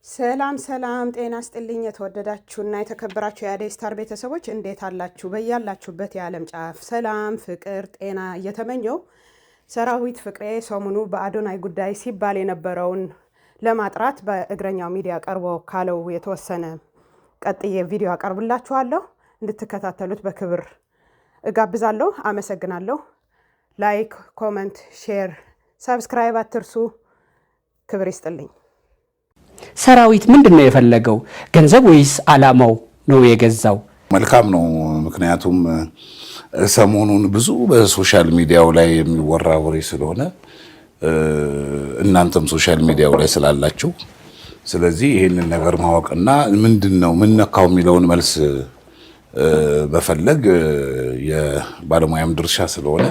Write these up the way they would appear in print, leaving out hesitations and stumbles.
ሰላም ጤና ይስጥልኝ የተወደዳችሁና የተከበራችሁ የአደይ ስታር ቤተሰቦች እንዴት አላችሁ? በያላችሁበት የዓለም ጫፍ ሰላም፣ ፍቅር፣ ጤና እየተመኘው ሰራዊት ፍቅሬ ሰሞኑ በአዶናይ ጉዳይ ሲባል የነበረውን ለማጥራት በእግረኛው ሚዲያ ቀርቦ ካለው የተወሰነ ቀጥዬ ቪዲዮ አቀርብላችኋለሁ። እንድትከታተሉት በክብር እጋብዛለሁ። አመሰግናለሁ። ላይክ፣ ኮሜንት፣ ሼር፣ ሰብስክራይብ አትርሱ። ክብር ይስጥልኝ። ሰራዊት ምንድነው የፈለገው? ገንዘብ ወይስ አላማው ነው የገዛው? መልካም ነው። ምክንያቱም ሰሞኑን ብዙ በሶሻል ሚዲያው ላይ የሚወራ ወሬ ስለሆነ እናንተም ሶሻል ሚዲያው ላይ ስላላችሁ ስለዚህ ይሄንን ነገር ማወቅና ምንድነው ምን ነካው የሚለውን መልስ በፈለግ የባለሙያም ድርሻ ስለሆነ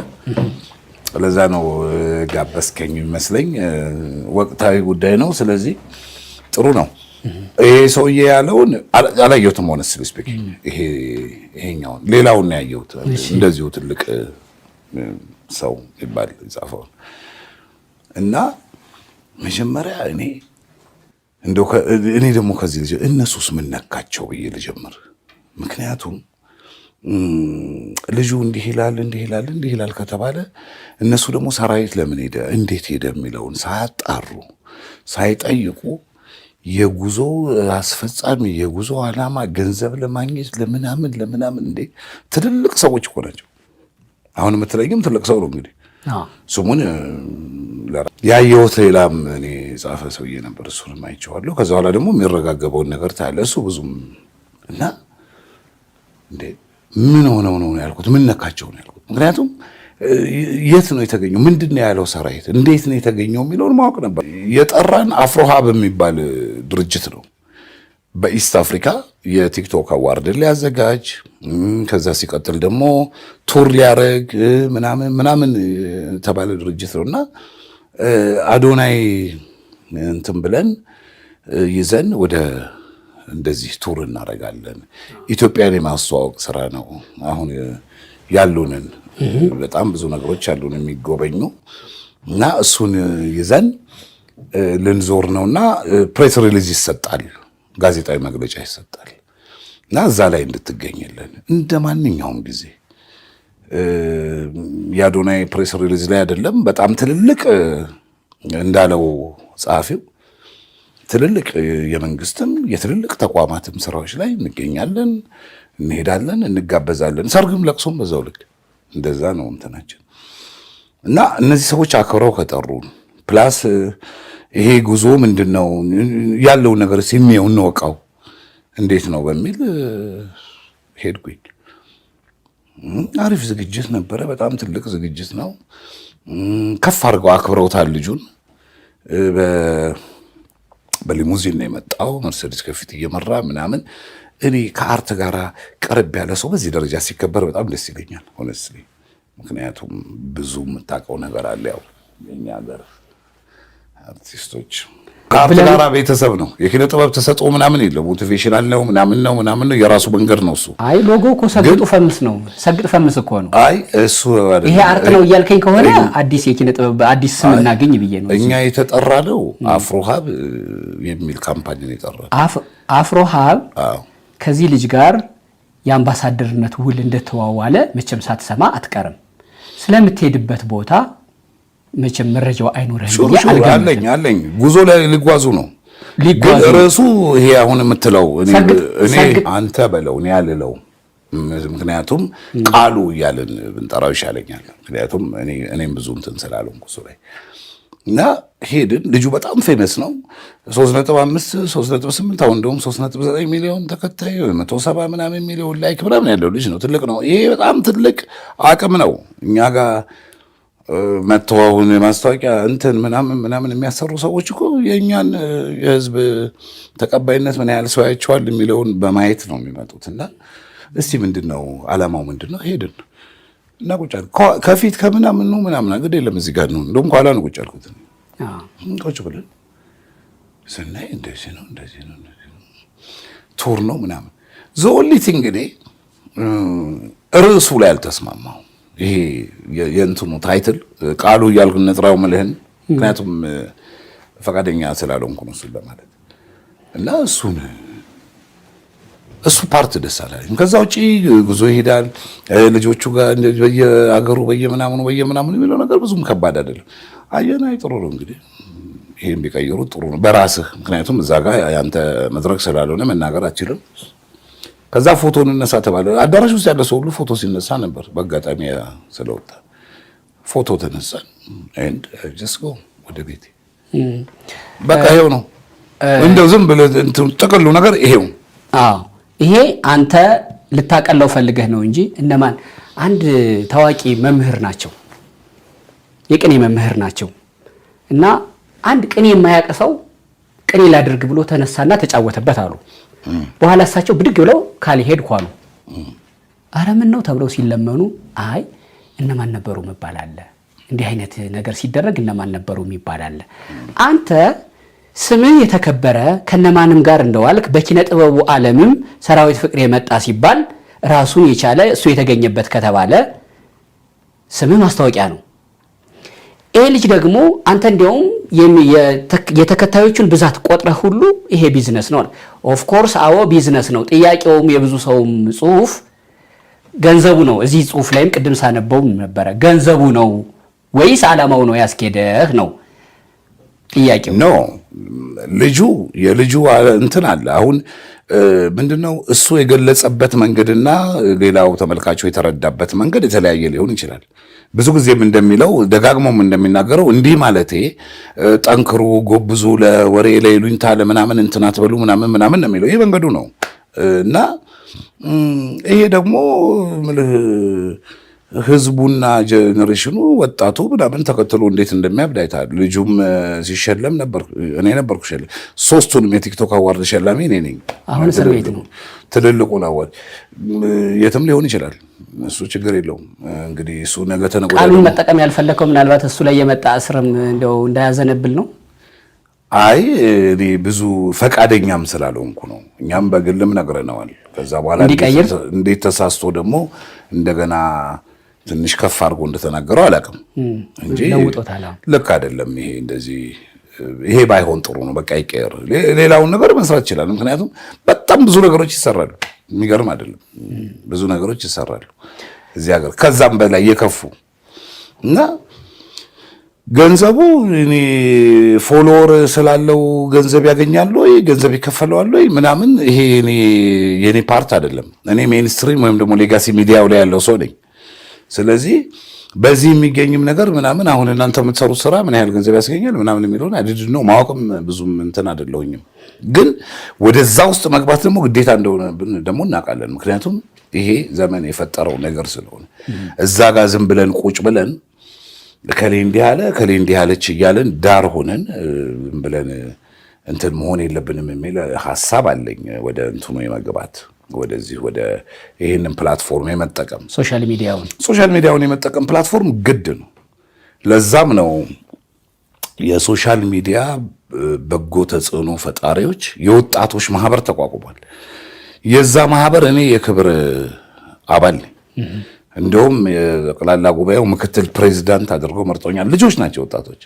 ለዛ ነው ጋበስከኝ ይመስለኝ። ወቅታዊ ጉዳይ ነው። ስለዚህ ጥሩ ነው። ይሄ ሰውዬ ያለውን አላየሁትም። ሆነስትሊ ስፒኪንግ ይሄኛው ሌላውን ያየሁት እንደዚሁ ትልቅ ሰው ይባል ይጻፈው እና መጀመሪያ እኔ ደግሞ ከዚህ ልጅ እነሱስ ምን ነካቸው ብዬ ልጀምር። ምክንያቱም ልጁ እንዲህ ይላል ከተባለ እነሱ ደግሞ ሰራዊት ለምን ሄደ እንዴት ሄደ የሚለውን ሳያጣሩ ሳይጠይቁ የጉዞ አስፈጻሚ የጉዞ ዓላማ ገንዘብ ለማግኘት ለምናምን እንዴ ትልልቅ ሰዎች እኮ ናቸው። አሁን የምትለኝም ትልቅ ሰው ነው። እንግዲህ ስሙን ያየሁት ሌላም እኔ ጻፈ ሰውዬ ነበር። እሱንም አይቼዋለሁ። ከዛ በኋላ ደግሞ የሚረጋገበውን ነገር ታያለህ። እሱ ብዙም እና እንዴ ምን ሆነው ነው ያልኩት። ምን ነካቸው ነው ያልኩት። ምክንያቱም የት ነው የተገኘው? ምንድነው ያለው ሰራዊት እንዴት ነው የተገኘው የሚለውን ማወቅ ነበር። የጠራን አፍሮሃብ የሚባል ድርጅት ነው። በኢስት አፍሪካ የቲክቶክ አዋርድ ሊያዘጋጅ ከዛ ሲቀጥል ደግሞ ቱር ሊያረግ ምናምን ተባለ ድርጅት ነውና አዶናይ እንትን ብለን ይዘን ወደ እንደዚህ ቱር እናረጋለን። ኢትዮጵያን የማስተዋወቅ ስራ ነው። አሁን ያሉንን በጣም ብዙ ነገሮች አሉን የሚጎበኙ እና እሱን ይዘን ልንዞር ነውና ፕሬስ ሪሊዝ ይሰጣል፣ ጋዜጣዊ መግለጫ ይሰጣል እና እዛ ላይ እንድትገኝልን እንደ ማንኛውም ጊዜ የአዶናይ ፕሬስ ሪሊዝ ላይ አይደለም። በጣም ትልልቅ እንዳለው ጸሐፊው ትልልቅ የመንግስትም የትልልቅ ተቋማትም ስራዎች ላይ እንገኛለን፣ እንሄዳለን፣ እንጋበዛለን። ሰርግም ለቅሶም በዛው ልክ እንደዛ ነው እንትናችን እና እነዚህ ሰዎች አክብረው ከጠሩን ፕላስ ይሄ ጉዞ ምንድነው ያለው ነገር ሲሚው እንወቃው እንዴት ነው በሚል ሄድኩኝ። አሪፍ ዝግጅት ነበረ። በጣም ትልቅ ዝግጅት ነው። ከፍ አድርገው አክብረውታል ልጁን። በሊሙዚን ነው የመጣው፣ መርሴዲስ ከፊት እየመራ ምናምን። እኔ ከአርት ጋር ቀረብ ያለ ሰው በዚህ ደረጃ ሲከበር በጣም ደስ ይለኛል ሆነስትሊ። ምክንያቱም ብዙ የምታውቀው ነገር አለ። ያው የኛ ሀገር አርቲስቶች ከአርት ጋር ቤተሰብ ነው። የኪነ ጥበብ ተሰጥኦ ምናምን የለም። ሞቲቬሽናል ነው ምናምን ነው የራሱ መንገድ ነው እሱ። አይ ሎጎ እኮ ሰግጥ ፈምስ እኮ ነው። አይ እሱ አይደለም። ይሄ አርት ነው እያልከኝ ከሆነ አዲስ የኪነ ጥበብ አዲስ ስም እናገኝ ብዬ ነው። እኛ የተጠራነው አፍሮሃብ የሚል ካምፓኒ ነው የጠራነው። አፍሮሃብ ከዚህ ልጅ ጋር የአምባሳደርነት ውል እንደተዋዋለ መቼም ሳትሰማ አትቀርም። ስለምትሄድበት ቦታ መቼም መረጃው አይኖርህም። አለኝ ጉዞ ላይ ሊጓዙ ነው። ግን ርዕሱ ይሄ አሁን የምትለው እኔ አንተ በለው እኔ ያልለው፣ ምክንያቱም ቃሉ እያልን ብንጠራው ይሻለኛል። ምክንያቱም እኔም ብዙ እንትን ስላልሆንኩ እሱ ላይ እና ሄድን። ልጁ በጣም ፌመስ ነው። 3.5 3.8 አሁን እንደውም 3.9 ሚሊዮን ተከታይ 170 ምናምን ሚሊዮን ላይክ ምናምን ያለው ልጅ ነው። ትልቅ ነው። ይሄ በጣም ትልቅ አቅም ነው። እኛ ጋር መተዋውን ማስታወቂያ እንትን ምናምን የሚያሰሩ ሰዎች እኮ የእኛን የህዝብ ተቀባይነት ምን ያህል ሰው ያቸዋል የሚለውን በማየት ነው የሚመጡት። እና እስቲ ምንድነው አላማው ምንድነው? ሄድን እና ቁጭ አልኩ። ከፊት ከምናምን ነው ምናምን እንግዲህ የለም እዚህ ጋር ነው እንደውም ኋላ ነው ቁጭ አልኩት። ቁጭ ብለን ስናይ እንደዚህ ነው ቱር ነው ምናምን። ዘ ኦንሊ ቲንግ እኔ ርዕሱ ላይ አልተስማማው። ይሄ የእንትኑ ታይትል ቃሉ እያልኩ ነጥራው መልህን ምክንያቱም ፈቃደኛ ስላልሆንኩ ነው እሱን ለማለት እና እሱ ፓርት ደስ አላለኝ። ከዛ ውጪ ጉዞ ይሄዳል ልጆቹ ጋር በየአገሩ በየምናምኑ የሚለው ነገር ብዙም ከባድ አይደለም። አየናይ ጥሩ ነው እንግዲህ ይሄን ቢቀይሩ ጥሩ ነው በራስህ ምክንያቱም እዛ ጋር ያንተ መድረክ ስላልሆነ መናገር አትችልም። ከዛ ፎቶ እንነሳ ተባለ። አዳራሽ ውስጥ ያለ ሰው ሁሉ ፎቶ ሲነሳ ነበር። በአጋጣሚ ስለወጣ ፎቶ ተነሳን and just go ወደ ቤቴ በቃ ይሄው ነው እንደው ዝም ብለህ ጥቅሉ ነገር ይሄው። አዎ ይሄ አንተ ልታቀለው ፈልገህ ነው እንጂ እነማን አንድ ታዋቂ መምህር ናቸው የቅኔ መምህር ናቸው እና አንድ ቅኔ የማያውቅ ሰው ቅኔ ላድርግ ብሎ ተነሳና ተጫወተበት አሉ። በኋላ እሳቸው ብድግ ብለው ካልሄድኩ አሉ። ኧረ ምን ነው ተብለው ሲለመኑ አይ እነማን ነበሩ መባል አለ እንዲህ አይነት ነገር ሲደረግ እነማን ነበሩ የሚባል አለ። አንተ ስምህ የተከበረ ከነማንም ጋር እንደዋልክ በኪነ ጥበቡ ዓለምም ሰራዊት ፍቅሬ መጣ ሲባል ራሱን የቻለ እሱ የተገኘበት ከተባለ ስምህ ማስታወቂያ ነው። ይሄ ልጅ ደግሞ አንተ እንዲያውም የተከታዮቹን ብዛት ቆጥረህ ሁሉ ይሄ ቢዝነስ ነው። ኦፍ ኮርስ አዎ ቢዝነስ ነው። ጥያቄውም የብዙ ሰውም ጽሁፍ ገንዘቡ ነው። እዚህ ጽሁፍ ላይም ቅድም ሳነበው ነበረ ገንዘቡ ነው ወይስ ዓላማው ነው ያስኬደህ ነው ጥያቄው። ኖ የልጁ እንትን አለ። አሁን ምንድነው እሱ የገለጸበት መንገድና ሌላው ተመልካቹ የተረዳበት መንገድ የተለያየ ሊሆን ይችላል። ብዙ ጊዜም እንደሚለው ደጋግሞም እንደሚናገረው እንዲህ ማለቴ ጠንክሩ፣ ጎብዙ፣ ለወሬ ለይሉኝታ ለምናምን እንትን አትበሉ ምናምን ነው የሚለው። ይሄ መንገዱ ነው እና ይሄ ደግሞ ህዝቡና ጀነሬሽኑ ወጣቱ ምናምን ተከትሎ እንዴት እንደሚያብድ አይታል። ልጁም ሲሸለም ነበር እኔ ነበርኩ ሸለም 3ቱንም የቲክቶክ አዋርድ ሸላሚ እኔ ነኝ። አሁን እስር ቤት ነው ትልልቁን አዋርድ የትም ሊሆን ይችላል እሱ ችግር የለውም። እንግዲህ እሱ ነገ ተነገ ቃሉን መጠቀም ያልፈለከው ምናልባት እሱ ላይ የመጣ እስርም እንደው እንዳያዘነብል ነው። አይ እኔ ብዙ ፈቃደኛም ስላልሆንኩ ነው። እኛም በግልም ነግረነዋል። ከዛ በኋላ እንዴት ተሳስቶ ደግሞ እንደገና ትንሽ ከፍ አድርጎ እንደተናገረው አላውቅም እንጂ ልክ አይደለም ይሄ እንደዚህ ይሄ ባይሆን ጥሩ ነው። በቃ ይቀር፣ ሌላውን ነገር መስራት ይችላል። ምክንያቱም በጣም ብዙ ነገሮች ይሰራሉ። የሚገርም አይደለም ብዙ ነገሮች ይሰራሉ እዚህ ሀገር ከዛም በላይ የከፉ እና ገንዘቡ እኔ ፎሎወር ስላለው ገንዘብ ያገኛሉ ወይ ገንዘብ ይከፈለዋል ወይ ምናምን ይሄ የኔ ፓርት አይደለም። እኔ ሜንስትሪም ወይም ደግሞ ሌጋሲ ሚዲያው ላይ ያለው ሰው ነኝ። ስለዚህ በዚህ የሚገኝም ነገር ምናምን አሁን እናንተ የምትሰሩት ስራ ምን ያህል ገንዘብ ያስገኛል ምናምን የሚለውን አይደል ነው ማወቅም ብዙም እንትን አይደለሁኝም። ግን ወደዛ ውስጥ መግባት ደግሞ ግዴታ እንደሆነ ደግሞ እናውቃለን። ምክንያቱም ይሄ ዘመን የፈጠረው ነገር ስለሆነ እዛ ጋር ዝም ብለን ቁጭ ብለን ከሌ እንዲህ አለ ከሌ እንዲህ አለች እያለን ዳር ሆነን ዝም ብለን እንትን መሆን የለብንም የሚል ሐሳብ አለኝ። ወደ እንትኑ የመግባት ወደዚህ ወደ ይሄንን ፕላትፎርም የመጠቀም ሶሻል ሚዲያውን የመጠቀም ፕላትፎርም ግድ ነው። ለዛም ነው የሶሻል ሚዲያ በጎ ተጽዕኖ ፈጣሪዎች የወጣቶች ማህበር ተቋቁሟል። የዛ ማህበር እኔ የክብር አባል ነኝ። እንደውም የጠቅላላ ጉባኤው ምክትል ፕሬዚዳንት አድርገው መርጦኛል። ልጆች ናቸው ወጣቶች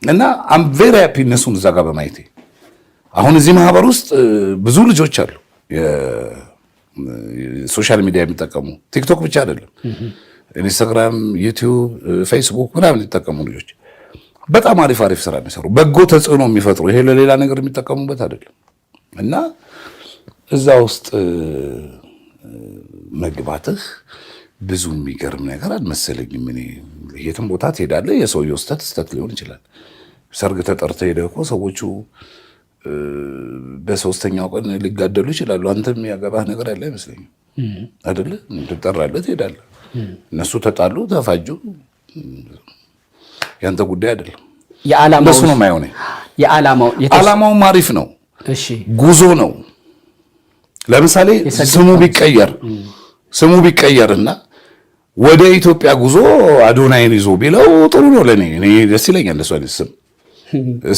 እና አም ቬሪ ሃፒ እነሱን እዛ ጋር በማየቴ። አሁን እዚህ ማህበር ውስጥ ብዙ ልጆች አሉ ሶሻል ሚዲያ የሚጠቀሙ ቲክቶክ ብቻ አይደለም ኢንስታግራም፣ ዩቲዩብ፣ ፌስቡክ ምናምን የሚጠቀሙ ልጆች በጣም አሪፍ ስራ የሚሰሩ በጎ ተጽዕኖ የሚፈጥሩ ይሄ ለሌላ ነገር የሚጠቀሙበት አይደለም እና እዛ ውስጥ መግባትህ ብዙ የሚገርም ነገር አልመሰለኝም። እኔ የትም ቦታ ትሄዳለህ የሰውየው ስተት ሊሆን ይችላል። ሰርግ ተጠርተህ ሄደህ እኮ ሰዎቹ በሶስተኛው ቀን ሊጋደሉ ይችላሉ። አንተም ያገባህ ነገር ያለ አይመስለኝም አይደለ? ትጠራለህ፣ ትሄዳለህ። እነሱ ተጣሉ፣ ተፋጁ፣ ያንተ ጉዳይ አይደለም። የዓላማው ነው የማይሆነው። ዓላማው አሪፍ ነው። እሺ ጉዞ ነው። ለምሳሌ ስሙ ቢቀየርና ወደ ኢትዮጵያ ጉዞ አዶናይን ይዞ ቢለው ጥሩ ነው ለኔ ደስ ይለኛል። እንደሱ አይነት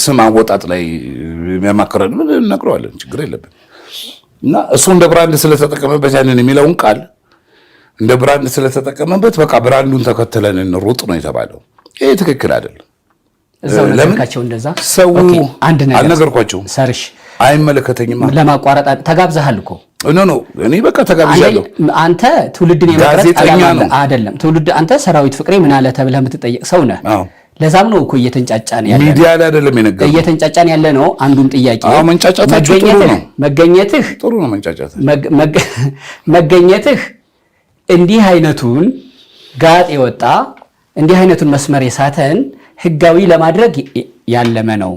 ስም አወጣጥ ላይ የሚያማክረን ምን እነግረዋለን፣ ችግር የለብን። እና እሱ እንደ ብራንድ ስለተጠቀመበት ያንን የሚለውን ቃል እንደ ብራንድ ስለተጠቀመበት በቃ ብራንዱን ተከትለን እንሩጥ ነው የተባለው። ይሄ ትክክል አይደለም። እዛው ነገርካቸው እንደዛ ሰው አንድ ነገር አልነገርኳቸውም። ሰርሽ አይመለከተኝም ለማቋረጥ ተጋብዘሃል እኮ ኖ እኔ በቃ ተጋብዣለሁ። አንተ ትውልድን የመቅረጽ አይደለም ትውልድ አንተ ሰራዊት ፍቅሬ ምን አለ ተብለህ የምትጠየቅ ሰው ነህ። ለዛም ነው እኮ እየተንጫጫን ያለ ሚዲያ ላይ አይደለም የነገርኩህ እየተንጫጫን ያለ ነው። አንዱም ጥያቄ መንጫጫታችሁ ጥሩ ነው። መገኘትህ ጥሩ ነው። መንጫጫት መገኘትህ እንዲህ አይነቱን ጋጥ የወጣ እንዲህ አይነቱን መስመር የሳተን ህጋዊ ለማድረግ ያለመ ነው።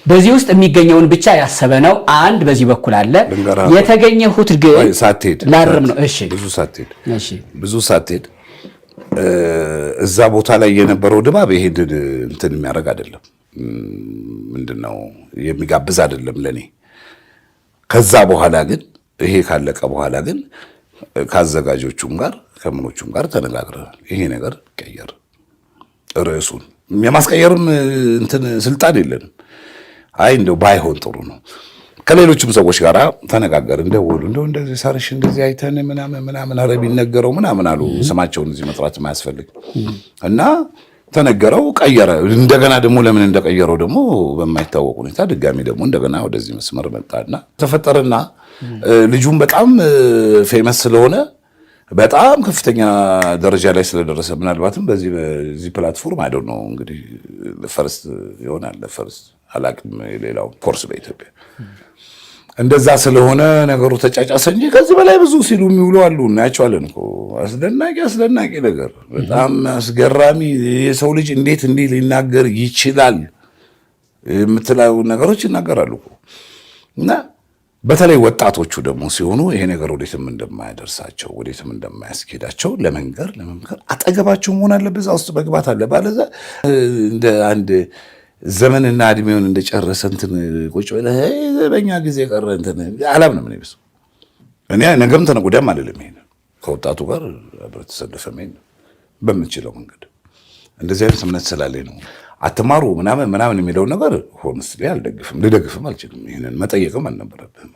በዚህ ውስጥ የሚገኘውን ብቻ ያሰበ ነው። አንድ በዚህ በኩል አለ። የተገኘሁት ግን ሳትሄድ ላርም ነው። እሺ ብዙ ሳትሄድ እዛ ቦታ ላይ የነበረው ድባብ ይሄንን እንትን የሚያደርግ አይደለም። ምንድነው የሚጋብዝ አይደለም ለኔ። ከዛ በኋላ ግን ይሄ ካለቀ በኋላ ግን ካዘጋጆቹም ጋር ከምኖቹም ጋር ተነጋግረናል። ይሄ ነገር ቀየር ርዕሱን የማስቀየርም እንትን ስልጣን የለንም። አይ እንደው ባይሆን ጥሩ ነው። ከሌሎችም ሰዎች ጋር ተነጋገርን። ደወሉ እንደዚህ ሳርሽ እንደዚህ አይተን ምናምን አረ ቢነገረው ምናምን አሉ። ስማቸውን እዚህ መጥራት የማያስፈልግ እና ተነገረው፣ ቀየረ። እንደገና ደግሞ ለምን እንደቀየረው ደግሞ በማይታወቅ ሁኔታ ድጋሚ ደግሞ እንደገና ወደዚህ መስመር መጣና ተፈጠረና ልጁም በጣም ፌመስ ስለሆነ በጣም ከፍተኛ ደረጃ ላይ ስለደረሰ ምናልባትም በዚህ ፕላትፎርም አይደል ነው እንግዲህ ፈርስት ይሆናል ፈርስት አላቅም የሌላው ኮርስ በኢትዮጵያ እንደዛ ስለሆነ ነገሩ ተጫጫሰ እንጂ ከዚህ በላይ ብዙ ሲሉ የሚውሉ አሉ። እናያቸዋለን እኮ አስደናቂ ነገር፣ በጣም አስገራሚ። የሰው ልጅ እንዴት እንዲህ ሊናገር ይችላል የምትለው ነገሮች ይናገራሉ እኮ እና በተለይ ወጣቶቹ ደግሞ ሲሆኑ ይሄ ነገር ወዴትም እንደማያደርሳቸው ወዴትም እንደማያስኬዳቸው ለመምከር አጠገባቸው መሆን አለበት። እዛ ውስጥ መግባት አለ። ባለዛ እንደ አንድ ዘመንና እድሜውን እንደጨረሰ እንትን ቁጭ ብለህ በእኛ ጊዜ ቀረ እንትን አላምንም ነው የሚመስለው። እኔ ነገም ተነገ ወዲያም አይደለም ይሄን ከወጣቱ ጋር አብረህ ተሰለፈ በምትችለው መንገድ እንደዚህ አይነት እምነት ስላለኝ ነው። አትማሩ ምናምን የሚለው ነገር ሆነስሊ አልደግፍም፣ ልደግፍም አልችልም። ይሄንን መጠየቅም አልነበረብህም።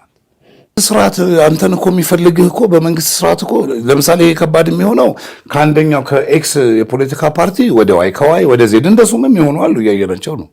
ስርዓት አንተን እኮ የሚፈልግህ እኮ በመንግስት ስርዓት እኮ ለምሳሌ ከባድ የሚሆነው ከአንደኛው ከኤክስ የፖለቲካ ፓርቲ ወደ ዋይ ከዋይ ወደ ዜድ እንደሱም የሚሆኑ አሉ፣ እያየናቸው ነው።